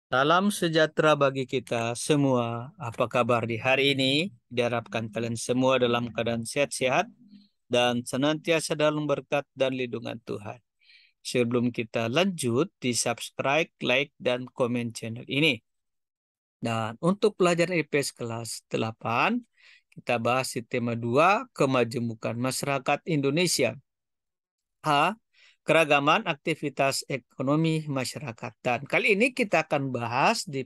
Salam sejahtera bagi kita semua. Apa kabar di hari ini? Diharapkan kalian semua dalam keadaan sehat-sehat dan senantiasa dalam berkat dan lindungan Tuhan. Sebelum kita lanjut, di subscribe, like, dan komen channel ini. Dan untuk pelajaran IPS kelas 8, kita bahas di tema 2, kemajemukan masyarakat Indonesia. A. Keragaman aktivitas ekonomi masyarakat. Dan kali ini kita akan bahas di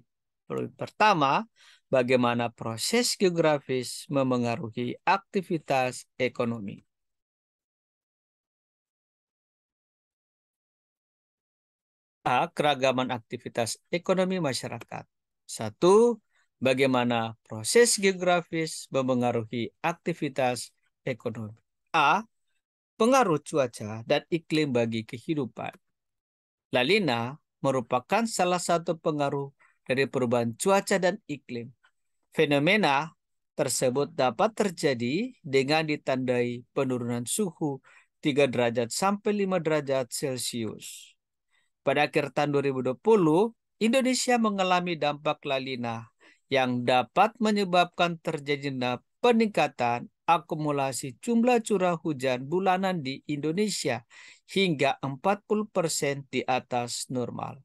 pertama, bagaimana proses geografis memengaruhi aktivitas ekonomi. A. Keragaman aktivitas ekonomi masyarakat. Satu, bagaimana proses geografis memengaruhi aktivitas ekonomi. A. Pengaruh cuaca dan iklim bagi kehidupan. La Nina merupakan salah satu pengaruh dari perubahan cuaca dan iklim. Fenomena tersebut dapat terjadi dengan ditandai penurunan suhu 3 derajat sampai 5 derajat Celcius. Pada akhir tahun 2020, Indonesia mengalami dampak La Nina yang dapat menyebabkan terjadinya peningkatan akumulasi jumlah curah hujan bulanan di Indonesia hingga 40% di atas normal.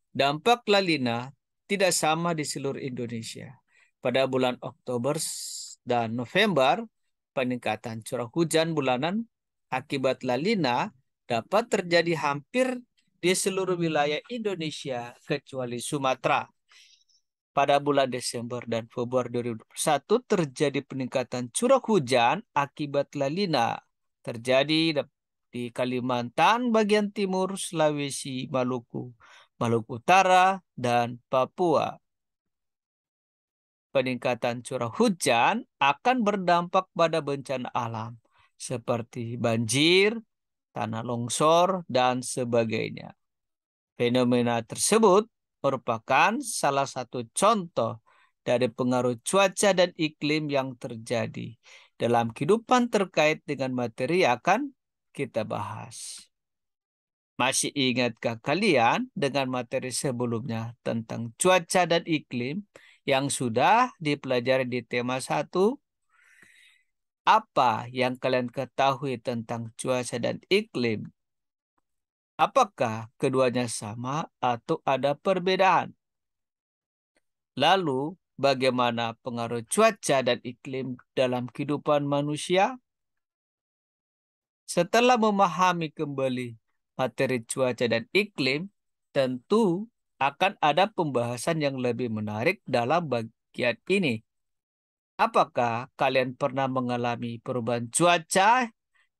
Dampak La Nina tidak sama di seluruh Indonesia. Pada bulan Oktober dan November, peningkatan curah hujan bulanan akibat La Nina dapat terjadi hampir di seluruh wilayah Indonesia kecuali Sumatera. Pada bulan Desember dan Februari 2021 terjadi peningkatan curah hujan akibat La Nina. Terjadi di Kalimantan bagian timur, Sulawesi, Maluku, Maluku Utara, dan Papua. Peningkatan curah hujan akan berdampak pada bencana alam seperti banjir, tanah longsor, dan sebagainya. Fenomena tersebut merupakan salah satu contoh dari pengaruh cuaca dan iklim yang terjadi dalam kehidupan terkait dengan materi yang akan kita bahas. Masih ingatkah kalian dengan materi sebelumnya tentang cuaca dan iklim yang sudah dipelajari di tema 1? Apa yang kalian ketahui tentang cuaca dan iklim? Apakah keduanya sama atau ada perbedaan? Lalu, bagaimana pengaruh cuaca dan iklim dalam kehidupan manusia? Setelah memahami kembali materi cuaca dan iklim, tentu akan ada pembahasan yang lebih menarik dalam bagian ini. Apakah kalian pernah mengalami perubahan cuaca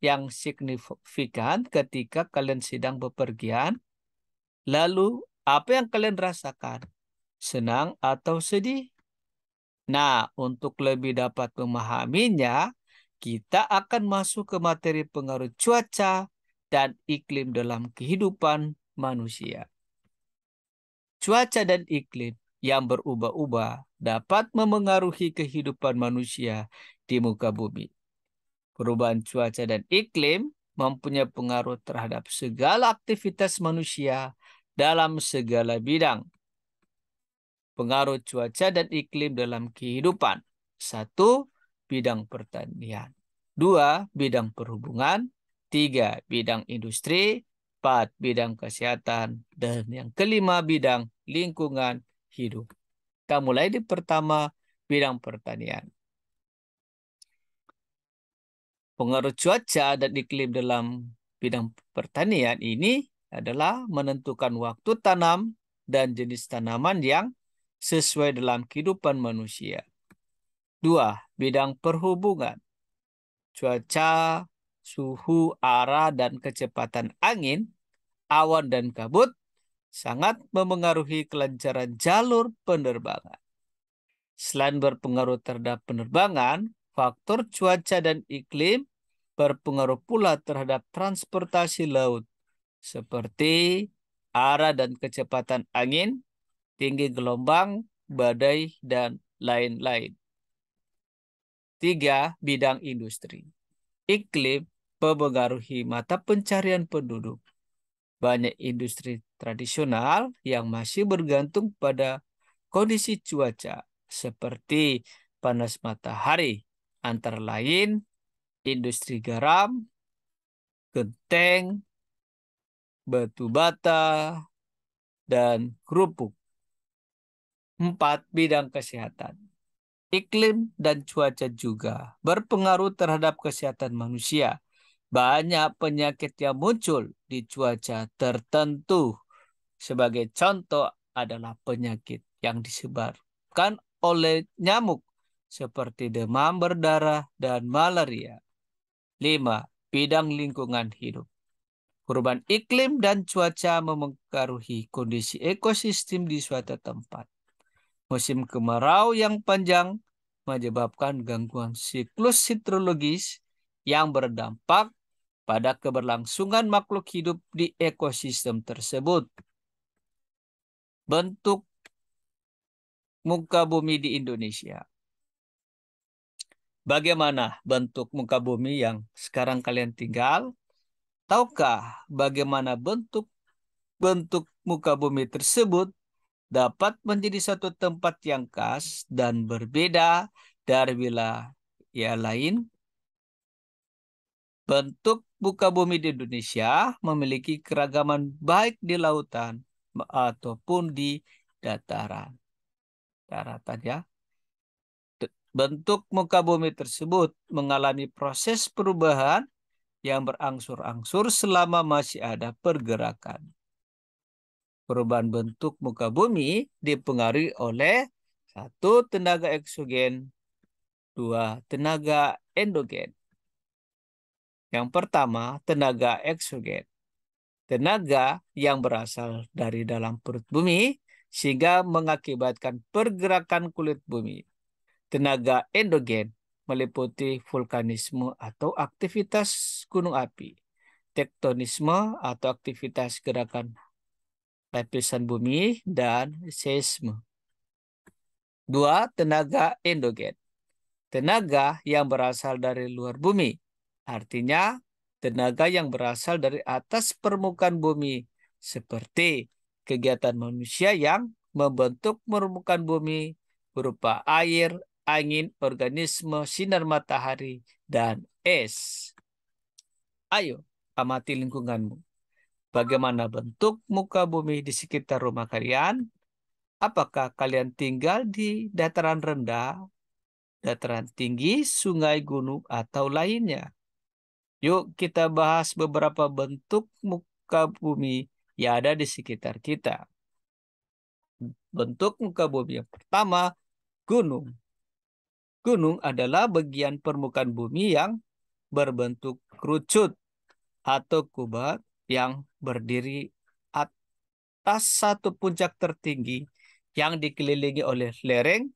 yang signifikan ketika kalian sedang bepergian? Lalu, apa yang kalian rasakan? Senang atau sedih? Nah, untuk lebih dapat memahaminya, kita akan masuk ke materi pengaruh cuaca dan iklim dalam kehidupan manusia. Cuaca dan iklim yang berubah-ubah dapat memengaruhi kehidupan manusia di muka bumi. Perubahan cuaca dan iklim mempunyai pengaruh terhadap segala aktivitas manusia dalam segala bidang. Pengaruh cuaca dan iklim dalam kehidupan. 1. Bidang pertanian. 2. Bidang perhubungan. 3. Bidang industri. 4. Bidang kesehatan. Dan yang kelima, bidang lingkungan hidup. Kita mulai di pertama, bidang pertanian. Pengaruh cuaca dan iklim dalam bidang pertanian ini adalah menentukan waktu tanam dan jenis tanaman yang sesuai dalam kehidupan manusia. 2. Bidang perhubungan. Cuaca, suhu, arah, dan kecepatan angin, awan, dan kabut sangat memengaruhi kelancaran jalur penerbangan. Selain berpengaruh terhadap penerbangan, faktor cuaca dan iklim berpengaruh pula terhadap transportasi laut, seperti arah dan kecepatan angin, tinggi gelombang, badai, dan lain-lain. 3. Bidang industri. Iklim memengaruhi mata pencarian penduduk. Banyak industri tradisional yang masih bergantung pada kondisi cuaca, seperti panas matahari, antara lain industri garam, genteng, batu bata, dan kerupuk. 4. Bidang kesehatan. Iklim dan cuaca juga berpengaruh terhadap kesehatan manusia. Banyak penyakit yang muncul di cuaca tertentu. Sebagai contoh adalah penyakit yang disebabkan oleh nyamuk seperti demam berdarah dan malaria. 5. Bidang lingkungan hidup. Perubahan iklim dan cuaca memengaruhi kondisi ekosistem di suatu tempat. Musim kemarau yang panjang menyebabkan gangguan siklus hidrologis yang berdampak pada keberlangsungan makhluk hidup di ekosistem tersebut. Bentuk muka bumi di Indonesia. Bagaimana bentuk muka bumi yang sekarang kalian tinggal? Tahukah bagaimana bentuk muka bumi tersebut dapat menjadi satu tempat yang khas dan berbeda dari wilayah lain? Bentuk muka bumi di Indonesia memiliki keragaman baik di lautan ataupun di dataran. Daratan ya. Bentuk muka bumi tersebut mengalami proses perubahan yang berangsur-angsur selama masih ada pergerakan. Perubahan bentuk muka bumi dipengaruhi oleh 1. Tenaga eksogen, 2. Tenaga endogen. Yang pertama, tenaga eksogen. Tenaga yang berasal dari dalam perut bumi sehingga mengakibatkan pergerakan kulit bumi. Tenaga endogen meliputi vulkanisme atau aktivitas gunung api, tektonisme atau aktivitas gerakan lapisan bumi, dan seisme. 2. Tenaga endogen. Tenaga yang berasal dari luar bumi. Artinya, tenaga yang berasal dari atas permukaan bumi, seperti kegiatan manusia yang membentuk permukaan bumi berupa air, angin, organisme, sinar matahari, dan es. Ayo, amati lingkunganmu. Bagaimana bentuk muka bumi di sekitar rumah kalian? Apakah kalian tinggal di dataran rendah, dataran tinggi, sungai, gunung, atau lainnya? Yuk kita bahas beberapa bentuk muka bumi yang ada di sekitar kita. Bentuk muka bumi yang pertama, gunung. Gunung adalah bagian permukaan bumi yang berbentuk kerucut atau kubat yang berdiri atas satu puncak tertinggi yang dikelilingi oleh lereng.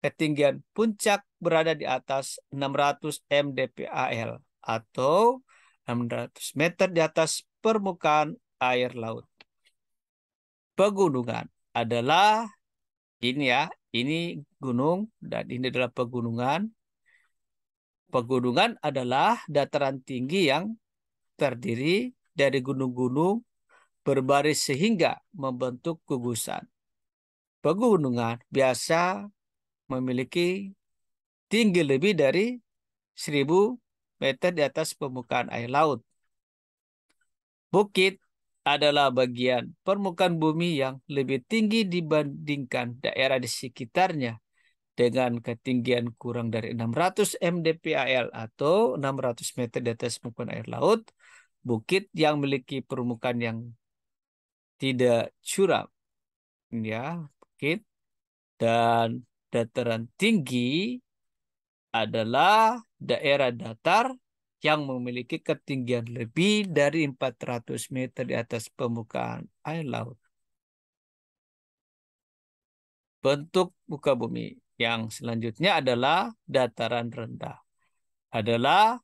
Ketinggian puncak berada di atas 600 mdpal atau 600 meter di atas permukaan air laut. Pegunungan adalah ini ya, ini gunung dan ini adalah pegunungan. Pegunungan adalah dataran tinggi yang terdiri dari gunung-gunung berbaris sehingga membentuk gugusan. Pegunungan biasa memiliki tinggi lebih dari 1000 meter di atas permukaan air laut. Bukit adalah bagian permukaan bumi yang lebih tinggi dibandingkan daerah di sekitarnya dengan ketinggian kurang dari 600 mdpal atau 600 meter di atas permukaan air laut. Bukit yang memiliki permukaan yang tidak curam, ya, bukit. Dan dataran tinggi adalah daerah datar yang memiliki ketinggian lebih dari 400 meter di atas permukaan air laut. Bentuk muka bumi yang selanjutnya adalah dataran rendah. Adalah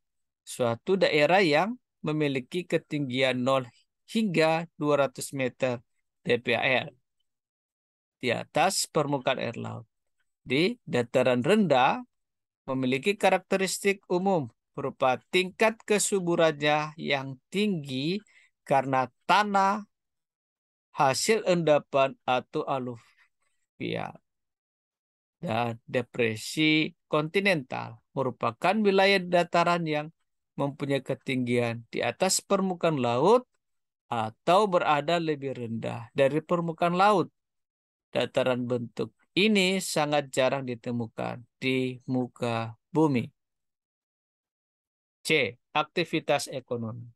suatu daerah yang memiliki ketinggian 0 hingga 200 meter dpal di atas permukaan air laut. Di dataran rendah memiliki karakteristik umum berupa tingkat kesuburannya yang tinggi karena tanah, hasil endapan atau aluvial. Dan depresi kontinental merupakan wilayah dataran yang mempunyai ketinggian di atas permukaan laut atau berada lebih rendah dari permukaan laut. Dataran bentuk ini sangat jarang ditemukan di muka bumi. C. Aktivitas ekonomi.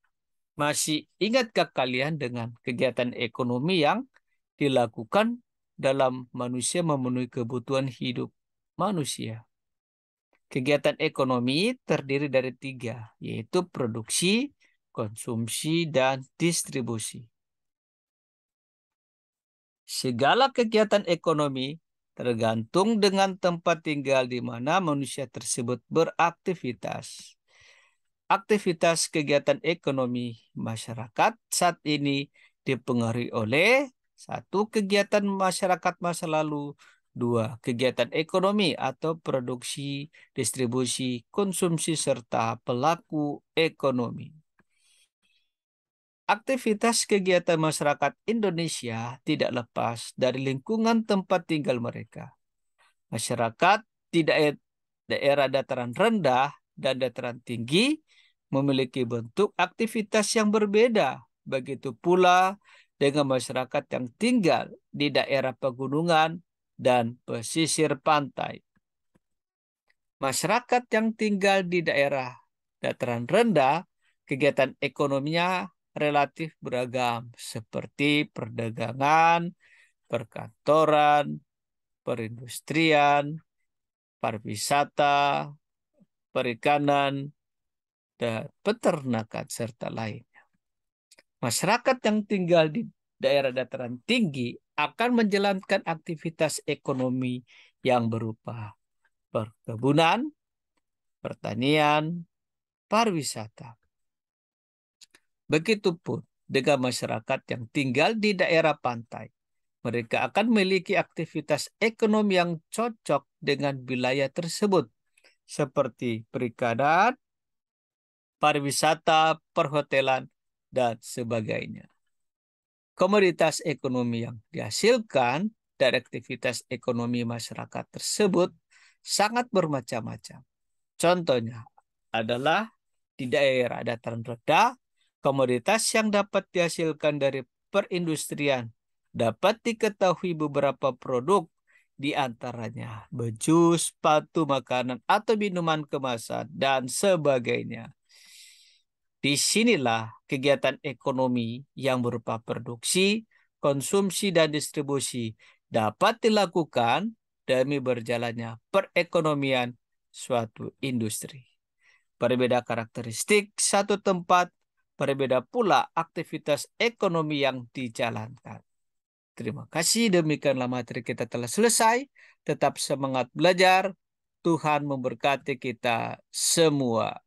Masih ingatkah kalian dengan kegiatan ekonomi yang dilakukan dalam manusia memenuhi kebutuhan hidup manusia? Kegiatan ekonomi terdiri dari 3, yaitu produksi, konsumsi, dan distribusi. Segala kegiatan ekonomi tergantung dengan tempat tinggal di mana manusia tersebut beraktivitas. Aktivitas kegiatan ekonomi masyarakat saat ini dipengaruhi oleh 1. Kegiatan masyarakat masa lalu, 2. Kegiatan ekonomi atau produksi, distribusi, konsumsi, serta pelaku ekonomi. Aktivitas kegiatan masyarakat Indonesia tidak lepas dari lingkungan tempat tinggal mereka. Masyarakat di daerah dataran rendah dan dataran tinggi memiliki bentuk aktivitas yang berbeda. Begitu pula dengan masyarakat yang tinggal di daerah pegunungan dan pesisir pantai. Masyarakat yang tinggal di daerah dataran rendah, kegiatan ekonominya relatif beragam, seperti perdagangan, perkantoran, perindustrian, pariwisata, perikanan, dan peternakan, serta lainnya. Masyarakat yang tinggal di daerah dataran tinggi akan menjalankan aktivitas ekonomi yang berupa perkebunan, pertanian, pariwisata. Begitupun dengan masyarakat yang tinggal di daerah pantai. Mereka akan memiliki aktivitas ekonomi yang cocok dengan wilayah tersebut, seperti perikanan, pariwisata, perhotelan, dan sebagainya. Komoditas ekonomi yang dihasilkan dari aktivitas ekonomi masyarakat tersebut sangat bermacam-macam. Contohnya adalah di daerah dataran rendah, komoditas yang dapat dihasilkan dari perindustrian dapat diketahui beberapa produk, di antaranya baju, sepatu, makanan, atau minuman kemasan, dan sebagainya. Disinilah kegiatan ekonomi yang berupa produksi, konsumsi, dan distribusi dapat dilakukan demi berjalannya perekonomian suatu industri. Berbeda karakteristik satu tempat, berbeda pula aktivitas ekonomi yang dijalankan. Terima kasih, demikianlah materi kita telah selesai. Tetap semangat belajar. Tuhan memberkati kita semua.